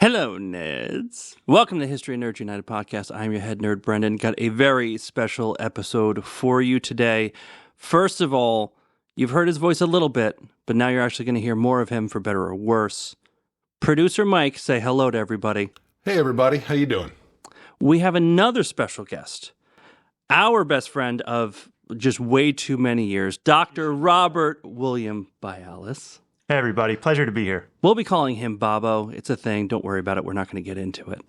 Hello, nerds. Welcome to the History of Nerds United podcast. I'm your head nerd, Brendan. Got a very special episode for you today. First of all, you've heard his voice a little bit, but now you're actually going to hear more of him for better or worse. Producer Mike, say hello to everybody. Hey, everybody. How you doing? We have another special guest, our best friend of just way too many years, Dr. Robert William Bialis. Hey, everybody. Pleasure to be here. We'll be calling him Bobo. It's a thing. Don't worry about it. We're not going to get into it.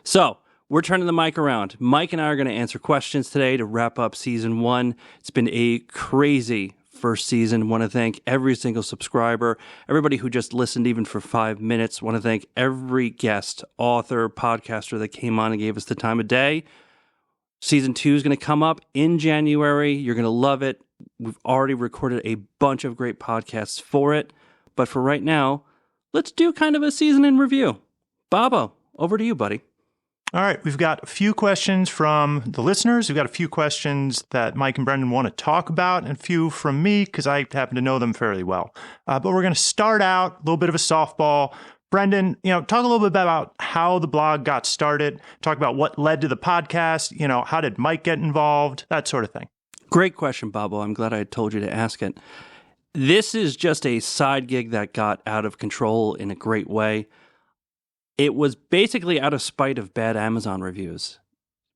So we're turning the mic around. Mike and I are going to answer questions today to wrap up season 1. It's been a crazy first season. Want to thank every single subscriber, everybody who just listened even for 5 minutes. Want to thank every guest, author, podcaster that came on and gave us the time of day. Season 2 is going to come up in January. You're going to love it. We've already recorded a bunch of great podcasts for it. But for right now, let's do kind of a season in review. Bobo, over to you, buddy. All right. We've got a few questions from the listeners. We've got a few questions that Mike and Brendan want to talk about, and a few from me because I happen to know them fairly well. But we're going to start out a little bit of a softball. Brendan, talk a little bit about how the blog got started. Talk about what led to the podcast. How did Mike get involved? That sort of thing. Great question, Bobo. I'm glad I told you to ask it. This is just a side gig that got out of control in a great way. It was basically out of spite of bad Amazon reviews.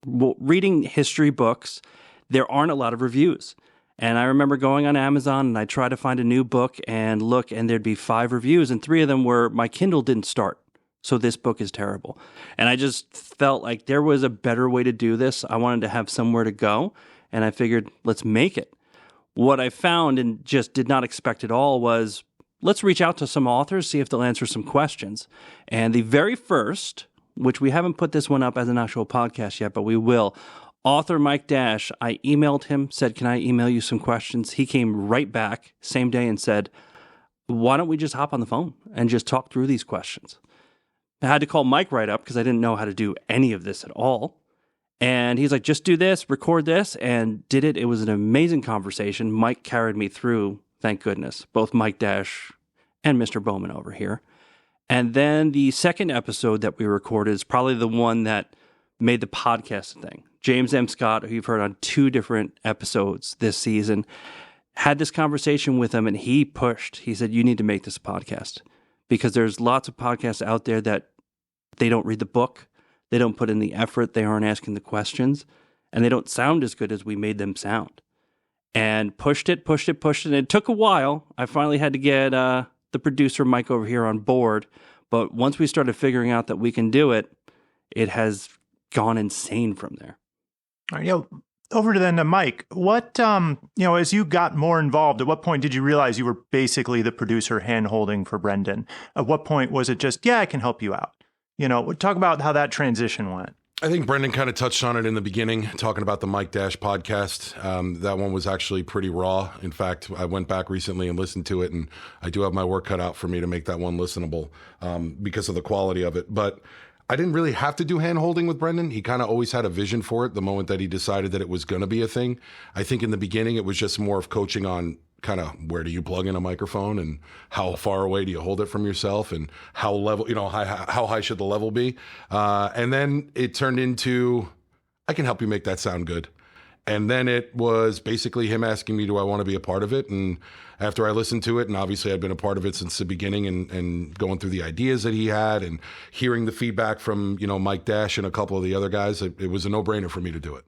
Reading history books, there aren't a lot of reviews. And I remember going on Amazon and I tried to find a new book and look, and there'd be 5 reviews, and 3 of them were, my Kindle didn't start, so this book is terrible. And I just felt like there was a better way to do this. I wanted to have somewhere to go, and I figured, let's make it. What I found and just did not expect at all was, let's reach out to some authors, see if they'll answer some questions. And the very first, which we haven't put this one up as an actual podcast yet, but we will, author Mike Dash, I emailed him, said, can I email you some questions? He came right back same day and said, why don't we just hop on the phone and just talk through these questions? I had to call Mike right up because I didn't know how to do any of this at all. And he's like, just do this, record this, and did it. It was an amazing conversation. Mike carried me through, thank goodness, both Mike Dash and Mr. Bowman over here. And then the second episode that we recorded is probably the one that made the podcast thing. James M. Scott, who you've heard on 2 different episodes this season, had this conversation with him, and he pushed. He said, you need to make this a podcast because there's lots of podcasts out there that they don't read the book. They don't put in the effort, they aren't asking the questions, and they don't sound as good as we made them sound. And pushed it, and it took a while. I finally had to get the producer, Mike, over here on board. But once we started figuring out that we can do it, it has gone insane from there. All right, over to then to Mike. What, as you got more involved, at what point did you realize you were basically the producer hand-holding for Brendan? At what point was it just, I can help you out? Talk about how that transition went. I think Brendan kind of touched on it in the beginning, talking about the Mike Dash podcast. That one was actually pretty raw. In fact, I went back recently and listened to it, and I do have my work cut out for me to make that one listenable because of the quality of it. But I didn't really have to do hand-holding with Brendan. He kind of always had a vision for it the moment that he decided that it was going to be a thing. I think in the beginning, it was just more of coaching on kind of where do you plug in a microphone and how far away do you hold it from yourself and how level, how high should the level be? And then it turned into, I can help you make that sound good. And then it was basically him asking me, do I want to be a part of it? And after I listened to it, and obviously I'd been a part of it since the beginning and going through the ideas that he had and hearing the feedback from, Mike Dash and a couple of the other guys, it was a no-brainer for me to do it.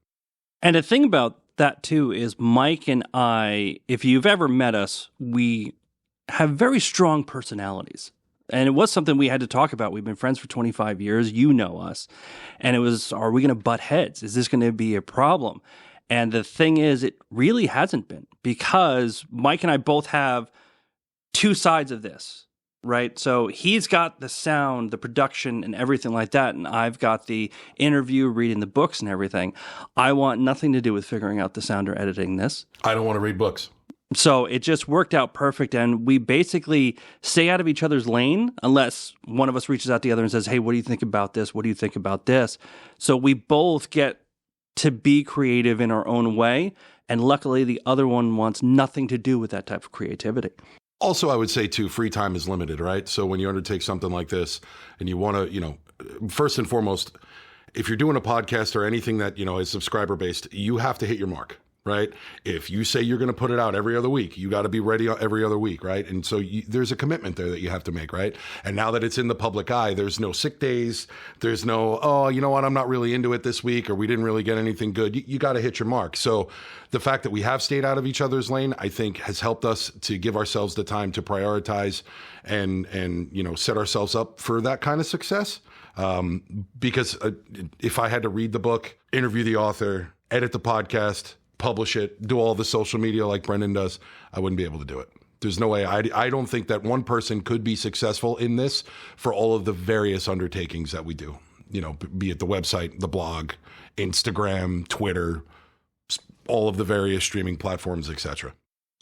And the thing about that too is Mike and I, if you've ever met us, we have very strong personalities. And it was something we had to talk about. We've been friends for 25 years. You know us. And it was, are we going to butt heads? Is this going to be a problem? And the thing is, it really hasn't been because Mike and I both have 2 sides of this. Right. So he's got the sound, the production and everything like that. And I've got the interview, reading the books and everything. I want nothing to do with figuring out the sound or editing this. I don't want to read books. So it just worked out perfect. And we basically stay out of each other's lane unless one of us reaches out to the other and says, hey, what do you think about this? What do you think about this? So we both get to be creative in our own way. And luckily, the other one wants nothing to do with that type of creativity. Also, I would say too, free time is limited, right? So when you undertake something like this and you want to, first and foremost, if you're doing a podcast or anything that, is subscriber based, you have to hit your mark, right? If you say you're going to put it out every other week, you got to be ready every other week, right? And so there's a commitment there that you have to make, right? And now that it's in the public eye, there's no sick days. There's no, oh, you know what? I'm not really into it this week, or we didn't really get anything good. You got to hit your mark. So the fact that we have stayed out of each other's lane, I think has helped us to give ourselves the time to prioritize and set ourselves up for that kind of success. Because if I had to read the book, interview the author, edit the podcast, publish it, do all the social media like Brendan does, I wouldn't be able to do it. There's no way. I don't think that one person could be successful in this for all of the various undertakings that we do, be it the website, the blog, Instagram, Twitter, all of the various streaming platforms, etc.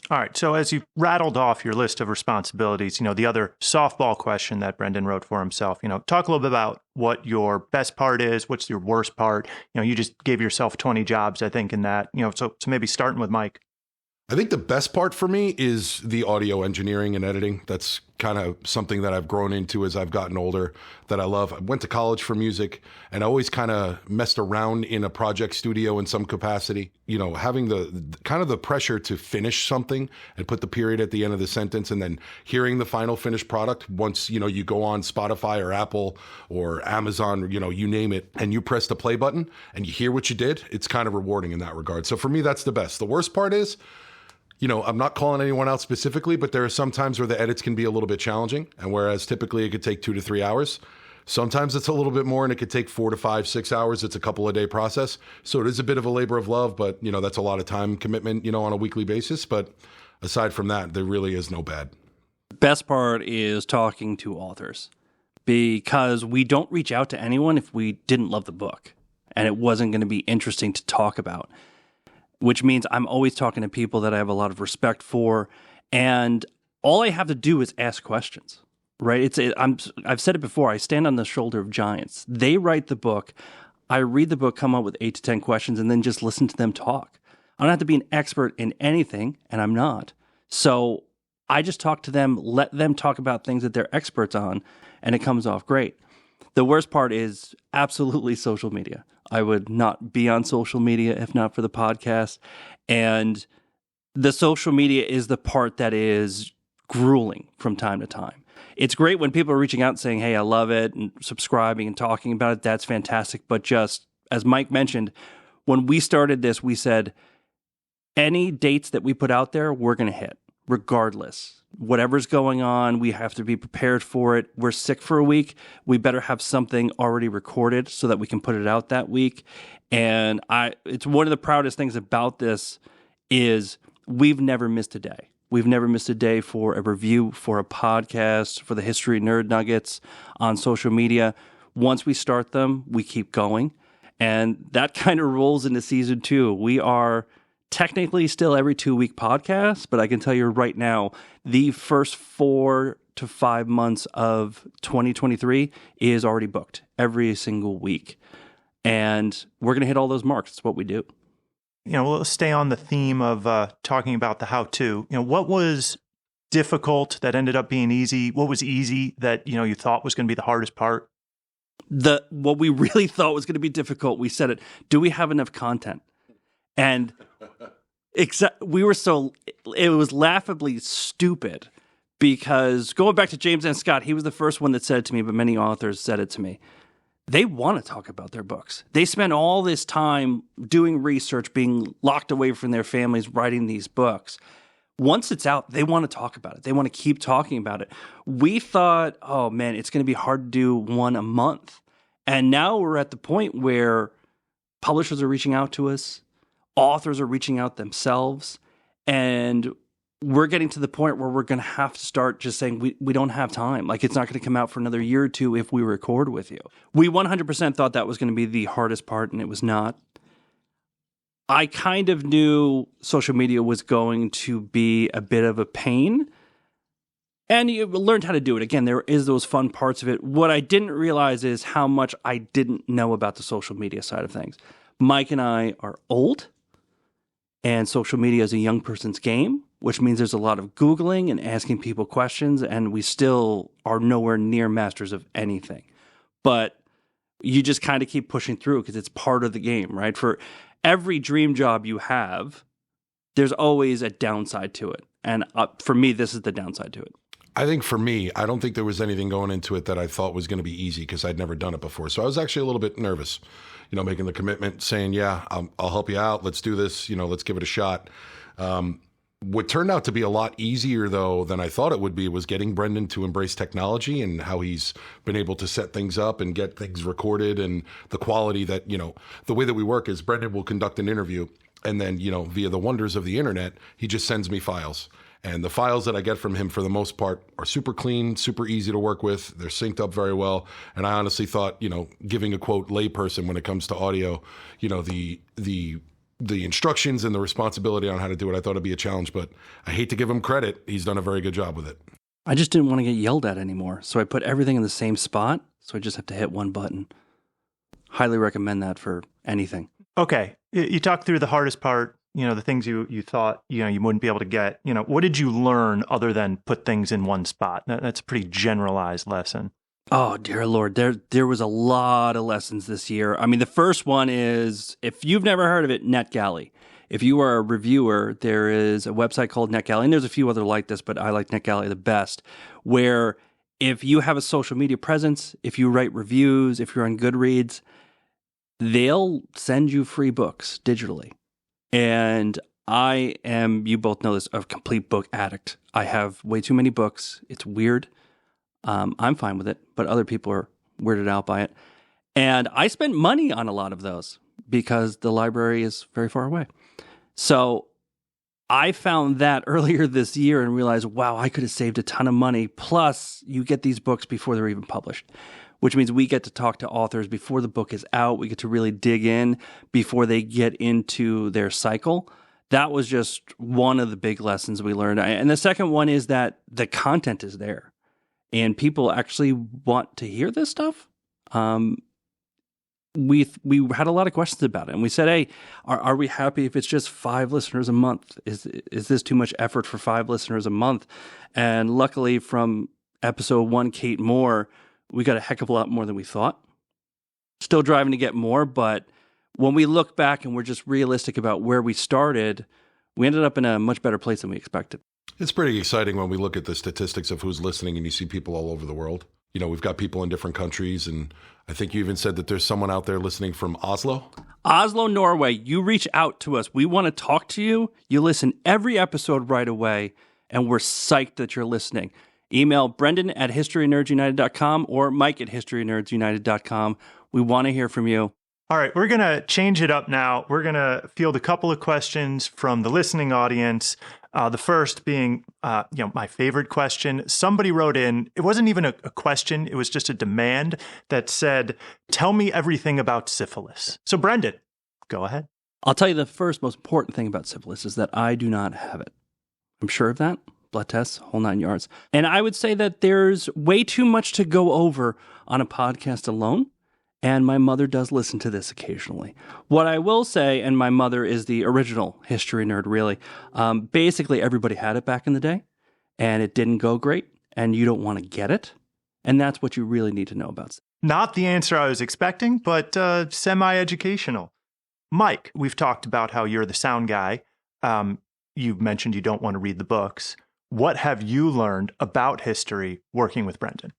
All right. So as you rattled off your list of responsibilities, the other softball question that Brendan wrote for himself, talk a little bit about what your best part is, what's your worst part. You just gave yourself 20 jobs, I think, in that, so maybe starting with Mike. I think the best part for me is the audio engineering and editing. That's kind of something that I've grown into as I've gotten older that I love. I went to college for music and I always kind of messed around in a project studio in some capacity. Having the kind of the pressure to finish something and put the period at the end of the sentence and then hearing the final finished product once, you go on Spotify or Apple or Amazon, you name it, and you press the play button and you hear what you did. It's kind of rewarding in that regard. So for me, that's the best. The worst part is, I'm not calling anyone out specifically, but there are some times where the edits can be a little bit challenging. And whereas typically it could take 2 to 3 hours, sometimes it's a little bit more and it could take 4 to 5, 6 hours. It's a couple of day process. So it is a bit of a labor of love, but that's a lot of time commitment, on a weekly basis. But aside from that, there really is no bad. Best part is talking to authors because we don't reach out to anyone if we didn't love the book and it wasn't going to be interesting to talk about. Which means I'm always talking to people that I have a lot of respect for, and all I have to do is ask questions, right? I've said it before, I stand on the shoulder of giants. They write the book, I read the book, come up with 8 to 10 questions, and then just listen to them talk. I don't have to be an expert in anything, and I'm not. So I just talk to them, let them talk about things that they're experts on, and it comes off great. The worst part is absolutely social media. I would not be on social media if not for the podcast. And the social media is the part that is grueling from time to time. It's great when people are reaching out and saying, hey, I love it, and subscribing and talking about it. That's fantastic. But just as Mike mentioned, when we started this, we said any dates that we put out there, we're going to hit regardless. Whatever's going on, we have to be prepared for it. We're sick for a week. We better have something already recorded so that we can put it out that week. And it's one of the proudest things about this is we've never missed a day. We've never missed a day for a review, for a podcast, for the History Nerd Nuggets on social media. Once we start them, we keep going. And that kind of rolls into season 2. We are technically still every 2-week podcast, but I can tell you right now, the first 4 to 5 months of 2023 is already booked every single week. And we're going to hit all those marks. It's what we do. We'll stay on the theme of talking about the how-to. What was difficult that ended up being easy? What was easy that, you thought was going to be the hardest part? What we really thought was going to be difficult, we said it. Do we have enough content? And it was laughably stupid because going back to James N. Scott, he was the first one that said it to me, but many authors said it to me. They want to talk about their books. They spend all this time doing research, being locked away from their families, writing these books. Once it's out, they want to talk about it. They want to keep talking about it. We thought, oh man, it's going to be hard to do one a month. And now we're at the point where publishers are reaching out to us. Authors are reaching out themselves, and we're getting to the point where we're going to have to start just saying we don't have time. Like, it's not going to come out for another year or two if we record with you. We 100% thought that was going to be the hardest part, and it was not. I kind of knew social media was going to be a bit of a pain, and you learned how to do it. Again, there is those fun parts of it. What I didn't realize is how much I didn't know about the social media side of things. Mike and I are old, and social media is a young person's game. which means there's a lot of Googling and asking people questions, and we still are nowhere near masters of anything. But you just kind of keep pushing through because it's part of the game, right? For every dream job you have, there's always a downside to it. And for me, this is the downside to it. I think for me, I don't think there was anything going into it that I thought was going to be easy because I'd never done it before. So I was actually a little bit nervous, making the commitment, saying, yeah, I'll help you out. Let's do this. Let's give it a shot. What turned out to be a lot easier, though, than I thought it would be was getting Brendan to embrace technology and how he's been able to set things up and get things recorded, and the quality that, the way that we work is Brendan will conduct an interview and then, via the wonders of the internet, he just sends me files. And the files that I get from him, for the most part, are super clean, super easy to work with. They're synced up very well. And I honestly thought, giving a quote layperson when it comes to audio, the instructions and the responsibility on how to do it, I thought it'd be a challenge. But I hate to give him credit. He's done a very good job with it. I just didn't want to get yelled at anymore. So I put everything in the same spot. So I just have to hit one button. Highly recommend that for anything. Okay. You talked through the hardest part. The things you thought, you wouldn't be able to get. What did you learn other than put things in one spot? That's a pretty generalized lesson. Oh, dear Lord. There was a lot of lessons this year. I mean, the first one is, if you've never heard of it, NetGalley. If you are a reviewer, there is a website called NetGalley, and there's a few other like this, but I like NetGalley the best, where if you have a social media presence, if you write reviews, if you're on Goodreads, they'll send you free books digitally. And I am, you both know this, a complete book addict. I have way too many books. It's weird. I'm fine with it, but other people are weirded out by it. And I spent money on a lot of those because the library is very far away. So I found that earlier this year and realized, wow, I could have saved a ton of money. Plus, you get these books before they're even published, which means we get to talk to authors before the book is out. We get to really dig in before they get into their cycle. That was just one of the big lessons we learned. And the second one is that the content is there and people actually want to hear this stuff. We had a lot of questions about it, and we said, hey, are we happy if it's just 5 listeners a month? Is this too much effort for 5 listeners a month? And luckily from episode 1, Kate Moore, we got a heck of a lot more than we thought. Still driving to get more, but when we look back and we're just realistic about where we started, we ended up in a much better place than we expected. It's pretty exciting when we look at the statistics of who's listening and you see people all over the world. We've got people in different countries, and I think you even said that there's someone out there listening from Oslo. Oslo, Norway. You reach out to us. We want to talk to you. You listen every episode right away, and we're psyched that you're listening. Email Brendan@HistoryNerdsUnited.com or Mike@HistoryNerdsUnited.com. We want to hear from you. All right, we're going to change it up now. We're going to field a couple of questions from the listening audience. The first being, my favorite question. Somebody wrote in, it wasn't even a question, it was just a demand that said, tell me everything about syphilis. So Brendan, go ahead. I'll tell you the first most important thing about syphilis is that I do not have it. I'm sure of that. Blood tests, whole 9 yards. And I would say that there's way too much to go over on a podcast alone. And my mother does listen to this occasionally. What I will say, and my mother is the original history nerd, really. Basically, everybody had it back in the day, and it didn't go great, and you don't want to get it. And that's what you really need to know about. Not the answer I was expecting, but semi-educational. Mike, we've talked about how you're the sound guy. You've mentioned you don't want to read the books. What have you learned about history working with Brendan?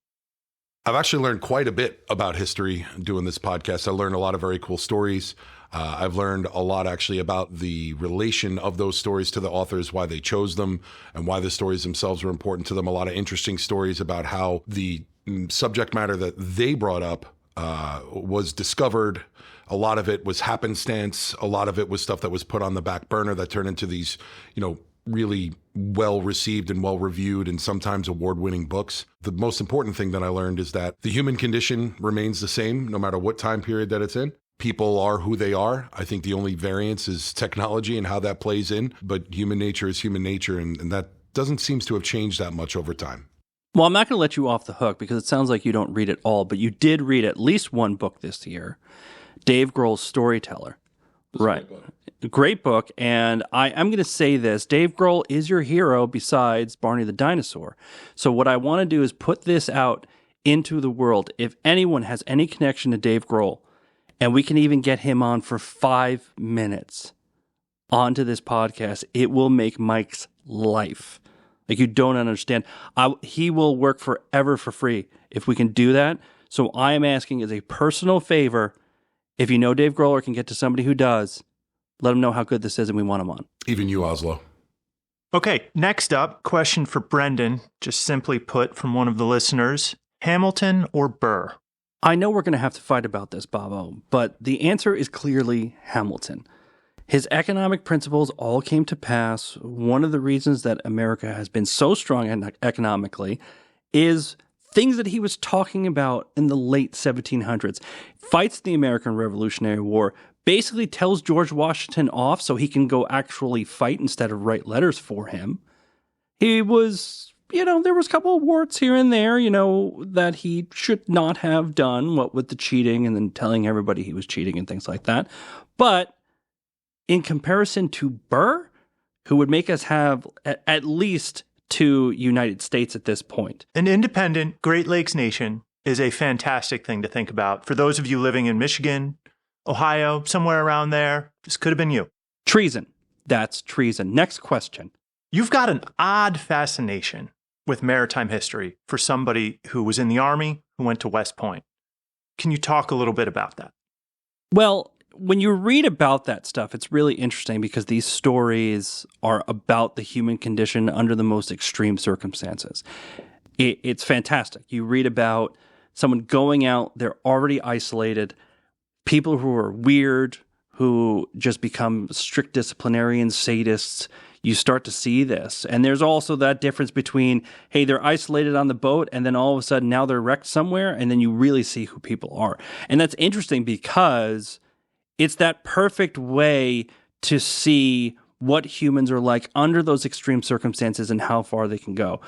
I've actually learned quite a bit about history doing this podcast. I learned a lot of very cool stories. I've learned a lot actually about the relation of those stories to the authors, why they chose them, and why the stories themselves were important to them. A lot of interesting stories about how the subject matter that they brought up was discovered. A lot of it was happenstance. A lot of it was stuff that was put on the back burner that turned into these, really well-received and well-reviewed and sometimes award-winning books. The most important thing that I learned is that the human condition remains the same no matter what time period that it's in. People are who they are. I think the only variance is technology and how that plays in, but human nature is human nature, and that doesn't seem to have changed that much over time. Well, I'm not going to let you off the hook because it sounds like you don't read it all, but you did read at least one book this year, Dave Grohl's Storyteller. Right. Great book. And I'm going to say this. Dave Grohl is your hero besides Barney the Dinosaur. So what I want to do is put this out into the world. If anyone has any connection to Dave Grohl, and we can even get him on for 5 minutes onto this podcast, it will make Mike's life. Like, you don't understand. He will work forever for free if we can do that. So I am asking as a personal favor, if you know Dave Grohl or can get to somebody who does, let him know how good this is and we want him on. Even you, Oslo. Okay, next up, question for Brendan, just simply put from one of the listeners. Hamilton or Burr? I know we're going to have to fight about this, Bobo, but the answer is clearly Hamilton. His economic principles all came to pass. One of the reasons that America has been so strong economically is things that he was talking about in the late 1700s. Fights the American Revolutionary War, basically tells George Washington off so he can go actually fight instead of write letters for him. He was, there was a couple of warts here and there, that he should not have done, what with the cheating and then telling everybody he was cheating and things like that. But in comparison to Burr, who would make us have at least 2 United States at this point. An independent Great Lakes nation is a fantastic thing to think about. For those of you living in Michigan, Ohio, somewhere around there, this could have been you. Treason. That's treason. Next question. You've got an odd fascination with maritime history for somebody who was in the Army, who went to West Point. Can you talk a little bit about that? Well, when you read about that stuff, it's really interesting because these stories are about the human condition under the most extreme circumstances. It's fantastic. You read about someone going out, they're already isolated, people who are weird, who just become strict disciplinarians, sadists. You start to see this. And there's also that difference between, hey, they're isolated on the boat, and then all of a sudden now they're wrecked somewhere, and then you really see who people are. And that's interesting because it's that perfect way to see what humans are like under those extreme circumstances and how far they can go.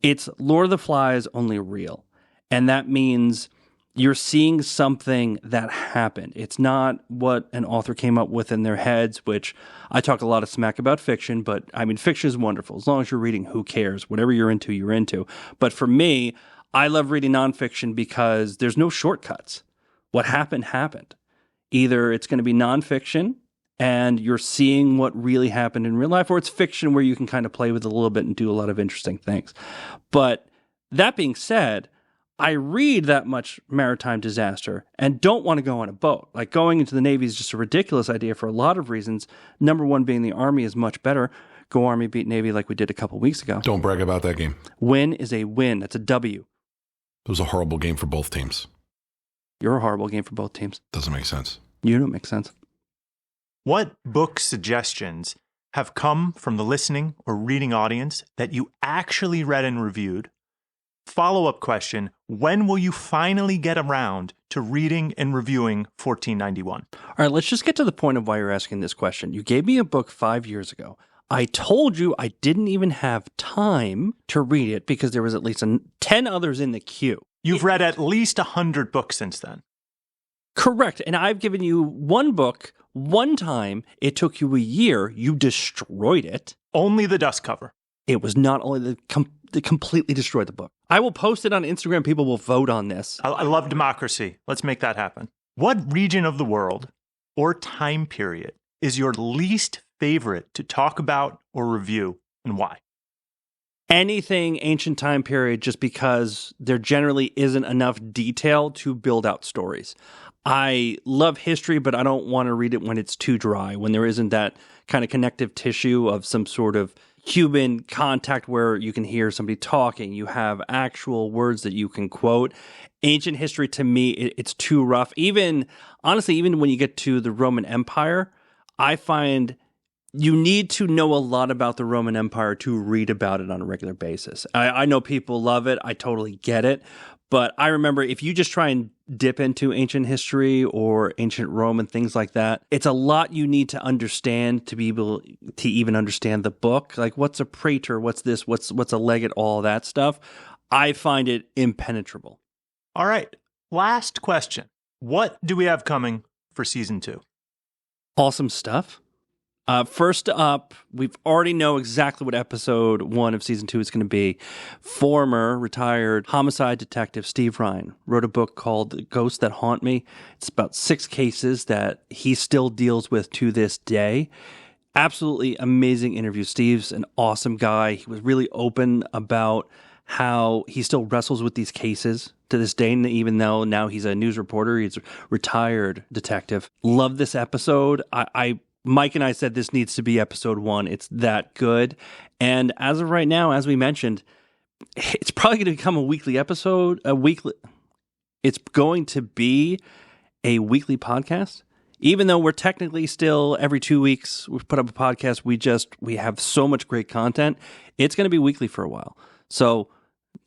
It's Lord of the Flies, only real. And that means you're seeing something that happened. It's not what an author came up with in their heads, which I talk a lot of smack about fiction, but I mean, fiction is wonderful. As long as you're reading, who cares? Whatever you're into, you're into. But for me, I love reading nonfiction because there's no shortcuts. What happened, happened. Either it's going to be nonfiction and you're seeing what really happened in real life, or it's fiction where you can kind of play with it a little bit and do a lot of interesting things. But that being said, I read that much maritime disaster and don't want to go on a boat. Like, going into the Navy is just a ridiculous idea for a lot of reasons. Number one being the Army is much better. Go Army, beat Navy like we did a couple weeks ago. Don't brag about that game. Win is a win. That's a W. It was a horrible game for both teams. You're a horrible game for both teams. Doesn't make sense. You don't make sense. What book suggestions have come from the listening or reading audience that you actually read and reviewed? Follow-up question, when will you finally get around to reading and reviewing 1491? All right, let's just get to the point of why you're asking this question. You gave me a book 5 years ago. I told you I didn't even have time to read it because there was at least 10 others in the queue. You've read at least 100 books since then. Correct. And I've given you one book one time. It took you a year. You destroyed it. Only the dust cover. It was not only they completely destroyed the book. I will post it on Instagram. People will vote on this. I love democracy. Let's make that happen. What region of the world or time period is your least favorite to talk about or review, and why? Anything ancient time period, just because there generally isn't enough detail to build out stories. I love history, but I don't want to read it when it's too dry, when there isn't that kind of connective tissue of some sort of human contact where you can hear somebody talking. You have actual words that you can quote. Ancient history, to me, it's too rough. Honestly, even when you get to the Roman Empire, I find you need to know a lot about the Roman Empire to read about it on a regular basis. I know people love it. I totally get it. But I remember if you just try and dip into ancient history or ancient Rome and things like that, it's a lot you need to understand to be able to even understand the book. Like, what's a praetor? What's this? What's a legate? All that stuff. I find it impenetrable. All right. Last question. What do we have coming for season 2? Awesome stuff. First up, we've already know exactly what episode 1 of season 2 is going to be. Former retired homicide detective Steve Ryan wrote a book called Ghosts That Haunt Me. It's about 6 cases that he still deals with to this day. Absolutely amazing interview. Steve's an awesome guy. He was really open about how he still wrestles with these cases to this day, even though now he's a news reporter. He's a retired detective. Love this episode. Mike and I said this needs to be episode 1. It's that good. And as of right now, as we mentioned, it's probably going to become a weekly episode. It's going to be a weekly podcast. Even though we're technically still every 2 weeks, we put up a podcast. We have so much great content. It's going to be weekly for a while. So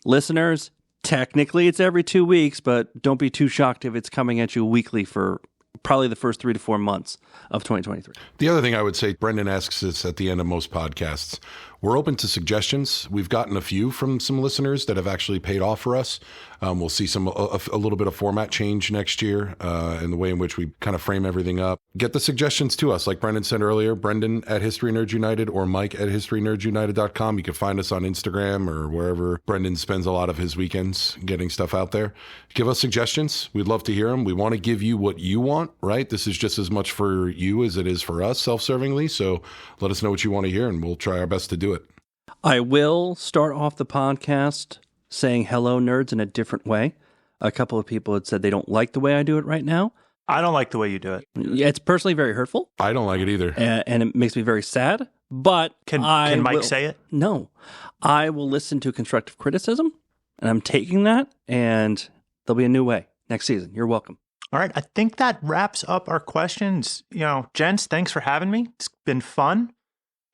listeners, technically it's every 2 weeks, but don't be too shocked if it's coming at you weekly for probably the first 3 to 4 months of 2023. The other thing I would say, Brendan asks this at the end of most podcasts. We're open to suggestions. We've gotten a few from some listeners that have actually paid off for us. We'll see a little bit of format change next year in the way in which we kind of frame everything up. Get the suggestions to us. Like Brendan said earlier, Brendan at History Nerds United or Mike at HistoryNerdsUnited.com. You can find us on Instagram or wherever Brendan spends a lot of his weekends getting stuff out there. Give us suggestions. We'd love to hear them. We want to give you what you want, right? This is just as much for you as it is for us, self-servingly. So let us know what you want to hear, and we'll try our best to do it. I will start off the podcast saying hello, nerds, in a different way. A couple of people had said they don't like the way I do it right now. I don't like the way you do it. Yeah, it's personally very hurtful. I don't like it either. And it makes me very sad. But Can Mike say it? No. I will listen to constructive criticism, and I'm taking that, and there'll be a new way next season. You're welcome. All right. I think that wraps up our questions. Gents, thanks for having me. It's been fun.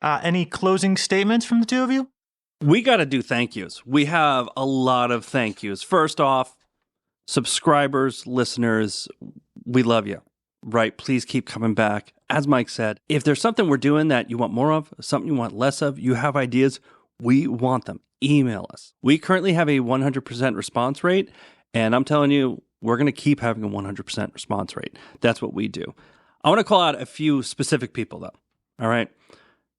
Any closing statements from the two of you? We got to do thank yous. We have a lot of thank yous. First off, subscribers, listeners, we love you, right? Please keep coming back. As Mike said, if there's something we're doing that you want more of, something you want less of, you have ideas, we want them. Email us. We currently have a 100% response rate, and I'm telling you, we're going to keep having a 100% response rate. That's what we do. I want to call out a few specific people, though. All right.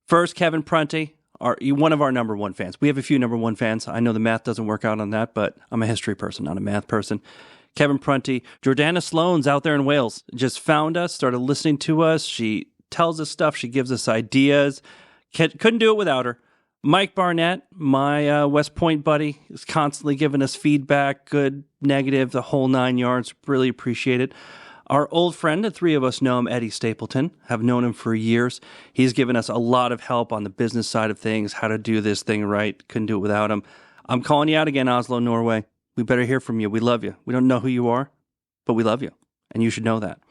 First, Kevin Prunty, one of our number 1 fans. We have a few number 1 fans. I know the math doesn't work out on that, but I'm a history person, not a math person. Kevin Prunty. Jordana Sloan's out there in Wales. Just found us, started listening to us. She tells us stuff. She gives us ideas. Couldn't do it without her. Mike Barnett, my West Point buddy, is constantly giving us feedback, good, negative, the whole 9 yards. Really appreciate it. Our old friend, the 3 of us know him, Eddie Stapleton, have known him for years. He's given us a lot of help on the business side of things, how to do this thing right. Couldn't do it without him. I'm calling you out again, Oslo, Norway. We better hear from you. We love you. We don't know who you are, but we love you, and you should know that.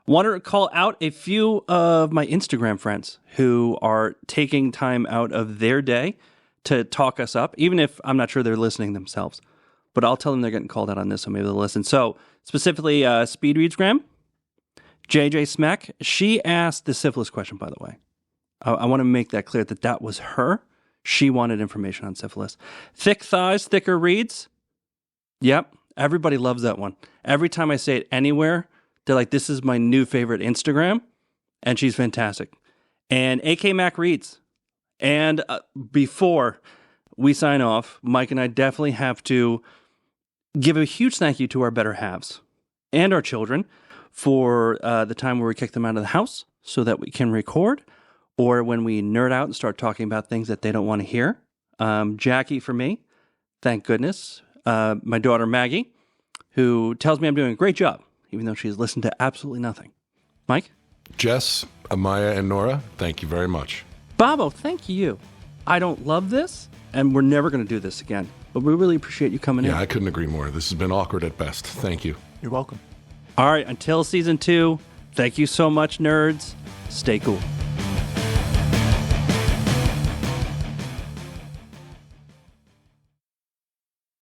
Want to call out a few of my Instagram friends who are taking time out of their day to talk us up, even if I'm not sure they're listening themselves. But I'll tell them they're getting called out on this, so maybe they'll listen. So specifically, Speed Reads Graham, JJ Smack. She asked the syphilis question, by the way. I want to make that clear that was her. She wanted information on syphilis. Thick Thighs, Thicker Reads. Yep, everybody loves that one. Every time I say it anywhere, they're like, this is my new favorite Instagram, and she's fantastic. And AK Mac Reads. And before we sign off, Mike and I definitely have to give a huge thank you to our better halves and our children for the time where we kick them out of the house so that we can record, or when we nerd out and start talking about things that they don't want to hear. Jackie, for me, thank goodness. My daughter, Maggie, who tells me I'm doing a great job, even though she's listened to absolutely nothing. Mike? Jess, Amaya, and Nora, thank you very much. Bobo, thank you. I don't love this, and we're never going to do this again, but we really appreciate you coming in. Yeah, I couldn't agree more. This has been awkward at best. Thank you. You're welcome. All right, until season 2, thank you so much, nerds. Stay cool.